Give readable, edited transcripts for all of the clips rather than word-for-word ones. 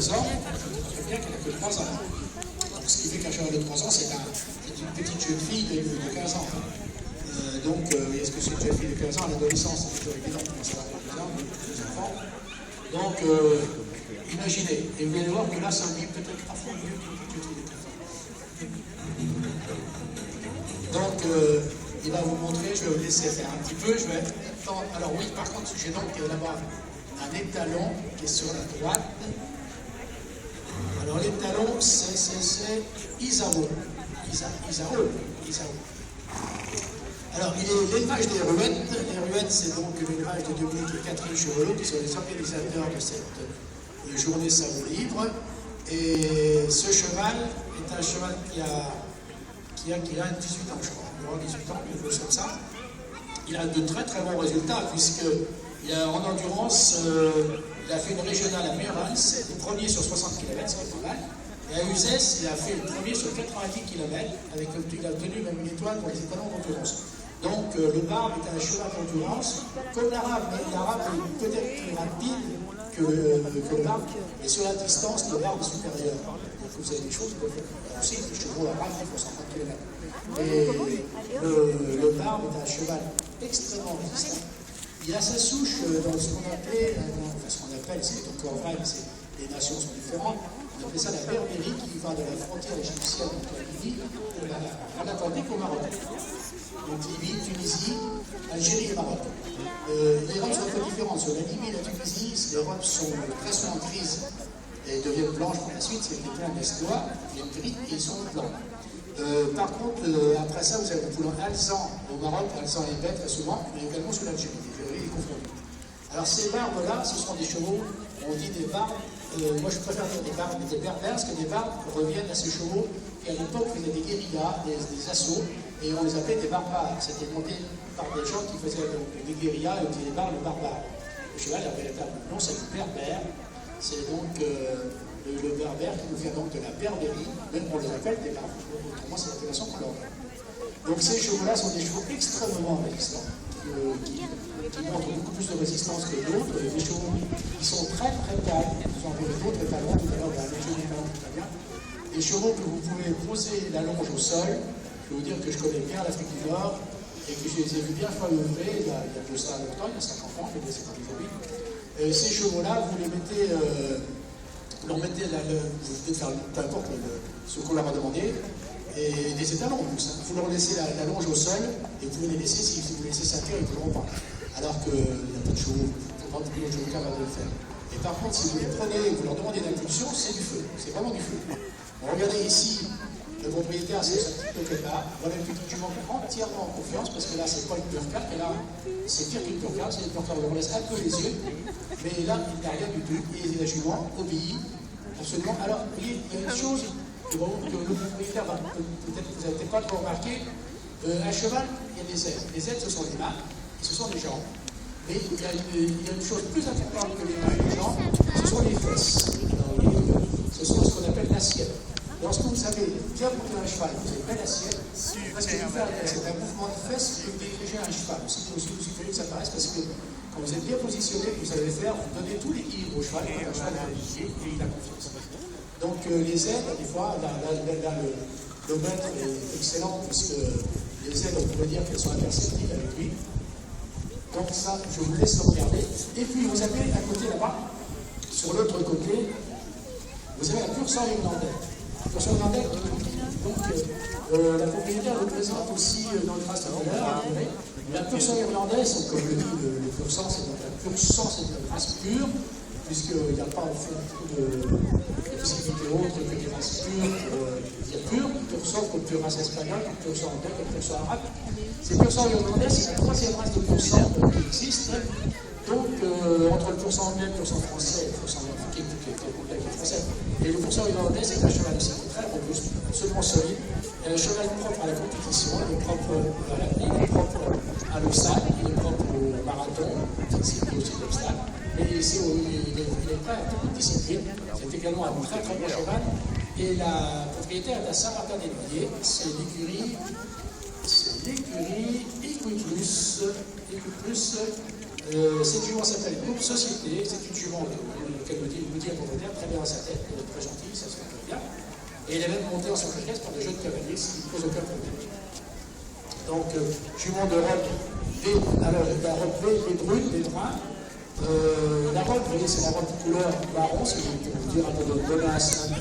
hommes, on sait bien qu'elle n'a que 3 ans. Donc, ce qui fait qu'un cheval de 3 ans, c'est une petite jeune fille de 15 ans. Donc, est-ce que c'est une jeune fille de 15 ans à l'adolescence? C'est toujours évident de commencer à avoir 15 ans, des enfants. Donc, imaginez, et vous allez voir que là, ça vit peut-être à fond mieux qu'une petite fille de 15 ans. Donc, il va vous montrer, je vais vous laisser faire un petit peu. Je vais attendre. Alors oui, par contre, j'ai donc là-bas un étalon qui est sur la droite. Alors l'étalon, c'est Isaou. Alors, il est l'élevage des ruettes. Les ruettes, c'est donc l'élevage de Dominique et Catherine Chevelot, qui sont les organisateurs de cette journée Savoie libre. Et ce cheval est un cheval qui a 18 ans, je crois. Il aura 18 ans, quelque chose comme ça. Il a de très très bons résultats, puisqu'il a en endurance, il a fait une régionale à Murens, le premier sur 60 km, c'est pas mal. Et à Uzès, il a fait le premier sur 90 km, il a obtenu même une étoile pour les étalons d'endurance. Donc le barbe est un cheval d'endurance, comme l'arabe, mais l'arabe est peut-être plus rapide que le barbe, et sur la distance, le barbe est supérieur. Donc vous avez des choses que aussi, les chevaux arabes font 130 km. Et le barbe est un cheval extrêmement résistant. Il a sa souche dans ce qu'on appelle, c'est encore vrai, mais les nations sont différentes. On appelle ça la Berbérie qui va de la frontière égyptienne, donc la Libye, en Atlantique au Maroc. Donc Libye, Tunisie, Algérie et Maroc. Les robes sont un peu différentes. Sur la Libye et la Tunisie, les robes sont très souvent grises et deviennent blanches par la suite. C'est quelqu'un d'Estois, ils deviennent gris et ils sont blancs. Par contre, après ça, vous avez le poulain alezan au Maroc. Alezan est bête très souvent, mais également sur l'Algérie. Les confondus. Alors ces barbes-là, ce sont des chevaux, on dit des barbes. Moi je préfère dire des barbes, des berbères, parce que des barbes reviennent à ces chevaux qui à l'époque faisaient des guérillas, des assauts, et on les appelait des barbares. C'était monté par des gens qui faisaient des guérillas et on disait des barbes barbares. Le cheval, il avait le nom, c'est le berbère. C'est donc le berbère qui nous vient donc de la Berbérie, même on les appelle des barbes. Autrement, c'est l'appellation qu'on leur donne. Donc ces chevaux-là sont des chevaux extrêmement résistants, qui montrent beaucoup plus de résistance que d'autres, des chevaux qui sont très très calmes. Vous en verrez d'autres talons, tout à l'heure, dans la météo du talon, très bien. Des chevaux que vous pouvez poser la longe au sol. Je vais vous dire que je connais bien l'Afrique du Nord et que je les ai vus bien fois œuvrer il y a de ça longtemps, il y a 50 ans, je les ai fait. Ces chevaux-là, vous les mettez, vous leur mettez, vous venez de faire peu importe ce qu'on leur a demandé, et des étalons en plus. Vous leur laissez la longe au sol et vous pouvez les laisser, si vous les laissez s'attirer, ils ne pourront pas. Alors qu'il n'y a pas de chevaux, il ne faut pas que les chevaux capables de le faire. Et par contre, si vous les prenez et vous leur demandez d'impulsion, c'est du feu, c'est vraiment du feu. Bon, regardez ici, le propriétaire, c'est ce petit coquet-là. Voilà une petite jument entièrement en confiance, parce que là, c'est pas une pure carte, mais là, c'est pire qu'une pure carte, c'est une pure carte, on laisse un peu les yeux, mais là, il n'y a rien du tout, et la jument obéit absolument. Alors, il y a une chose que le propriétaire va peut-être que vous n'avez pas trop remarqué, un cheval, il y a des ailes. Les ailes, ce sont les mains, et ce sont les jambes. Mais il y a une chose plus importante que les mains et les jambes, ce sont les fesses. Ce sont ce qu'on appelle l'assiette. Lorsque vous savez bien monter un cheval, vous avez belle assiette, parce que vous faites c'est un mouvement de fesses que vous dirigez un cheval. C'est aussi que ça paraisse, parce que quand vous êtes bien positionné, vous savez faire, vous donnez tout l'équilibre au cheval, et un cheval va et il a confiance. Donc les aides, des fois, là le maître est excellent, puisque les aides, on pourrait dire qu'elles sont imperceptibles avec lui. Donc ça, je vous laisse regarder. Et puis vous avez à côté là-bas, sur l'autre côté, vous avez la pure sang irlandais. La pure sang irlandais, donc la propriétaire le présente aussi dans le trace de l'heure. La pure sang irlandaise, comme le dit le pur sang, c'est donc la pure sang, c'est une race pure, puisqu'il n'y a pas en fait de possibilité autre que des races pures pour dire pure, pur sang comme pure race espagnole, comme pur sang anglais, comme pur sang arabe. Ces pur sang irlandais, c'est la troisième race de pur sang qui existe. Donc, entre le pur sang anglais, le pur sang français, le pur sang africain, qui est français, et le pur sang irlandais, c'est un cheval aussi très robuste, absolument solide, et un cheval propre à la compétition, il est propre à la vie, il est propre à l'obstacle, il est propre au marathon, c'est aussi l'obstacle, mais il est prêt à toute discipline. C'est également un très très bon cheval, et la propriétaire est à Saint-Martin-des-Noyers, c'est l'écurie Equiplus, Cette jument s'appelle Coupe Société, c'est une jument qu'elle me dit un propriétaire, très bien à sa tête, très gentille, ça se fait très bien. Et elle est même montée en sacrifice par des jeunes cavaliers, ce qui ne pose aucun problème. Donc, jument de robe V, alors la robe V brune, V brun. La robe, vous voyez, c'est la robe couleur marron, c'est pour vous dire un peu de donner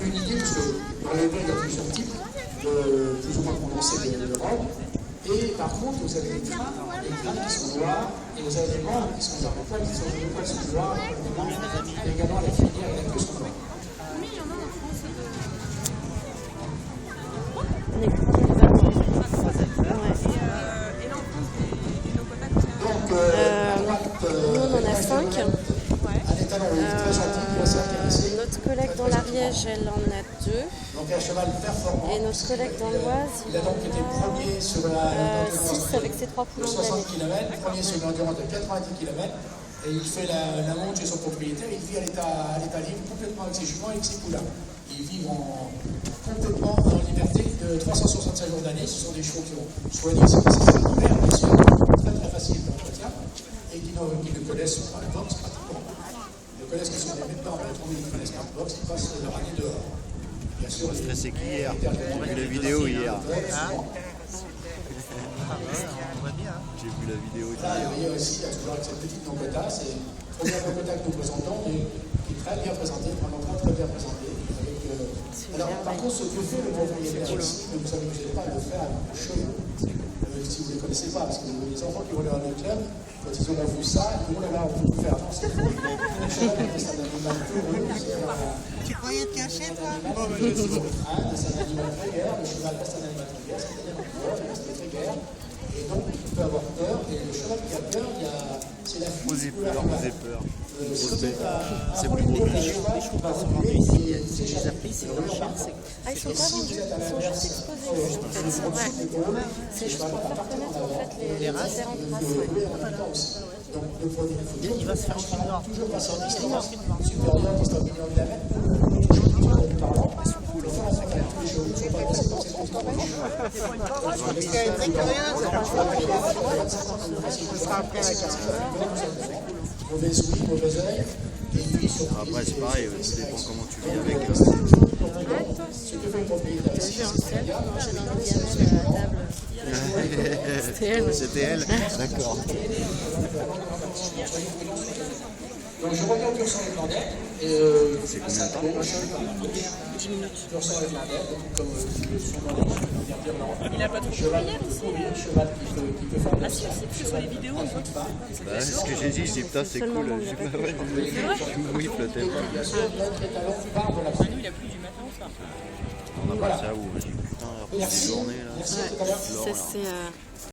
une idée, parce que dans les V, il y a plusieurs types, plus ou moins condensés de robes. Et par contre, vous avez des crânes qui sont noirs, et vous avez des membres qui sont noirs. Les poils qui sont noirs, et également la crinière et la queue sont noirs. Donc, nous on en a 5. un étalon très gentil qui va s'intéresser. Notre collègue dans l'Ariège, elle en a 2. Donc un cheval performant. Et notre collègue dans l'Oise, il a donc été premier sur la 6 avec ses 3 de poulains de l'année. 60 km, premier sur une endurance de 90 km. Et il fait la monte chez son propriétaire. Il vit à l'état libre, complètement avec ses juments et avec ses poulains. Ils vivent complètement en liberté de 365 jours d'année. Ce sont des chevaux qui ont soigné si nécessaire l'hiver, bien sûr, très très facile d'entretien, et qui ne connaissent pas le box pratiquement. Ils ne connaissent que son maintenant, ils ne connaissent pas le box, ils passent leur année dehors. Bien sûr, stressé qu'hier. J'ai vu la vidéo hier. J'ai vu la vidéo Là, vous voyez aussi, il y a toujours avec cette petite Nongota, c'est le premier Nongota que nous présentons, mais qui est très bien présenté, vraiment très bien présenté. Alors, par contre, ce que fait le propriétaire ici, ne vous amusez pas à le faire avec les cheveux, si vous ne les connaissez pas, parce que les enfants qui vont aller dans le club, quand ils auront vu ça, ils vont là, on peut tout faire. Non, c'est le cheval, c'est un animal peureux, Tu croyais te cacher, toi? c'est un animal grégaire, le cheval reste un animal grégaire, c'est un animal fort, il reste grégaire, et donc il peut avoir peur, et le cheval qui a peur, c'est la fuite. Osez peur, osez peur. C'est plus les chevaux pas sont vendus ici, c'est les appris, c'est dans le chien. Ah, ils sont pas vendus, ils sont juste exposés. Ouais. C'est juste pour faire connaître en fait les différentes races. Donc, il va se faire aucune norme. toujours passer en distance supérieure, distance minimum de la mètre. Pour faire en sorte que tous les chevaux ne sont pas passés dans ces mauvaise ouïe, mauvais œil. Après, c'est pareil, ça dépend comment tu vis avec. Ce que fait le propriétaire ici, c'est J'ai invité Annelle à table. C'était elle. C'était elle. D'accord. donc je reviens au Pur-sang irlandais. C'est combien de temps? 10 minutes. Pur-sang irlandais, comme son nom l'indique, d'Irlande. Il a pas trop Cheval qui peut courir, cheval qui peut faire de la si, c'est sur les vidéos, on voit. Bah, ce que j'ai dit, j'ai dit, putain, c'est cool. Oui, flottait. Bien sûr, notre étalon part de la fin. Nous, il a plu du matin au soir. On a pas ça où on a dit, putain, après des journées là. Merci, à tout à l'heure. C'est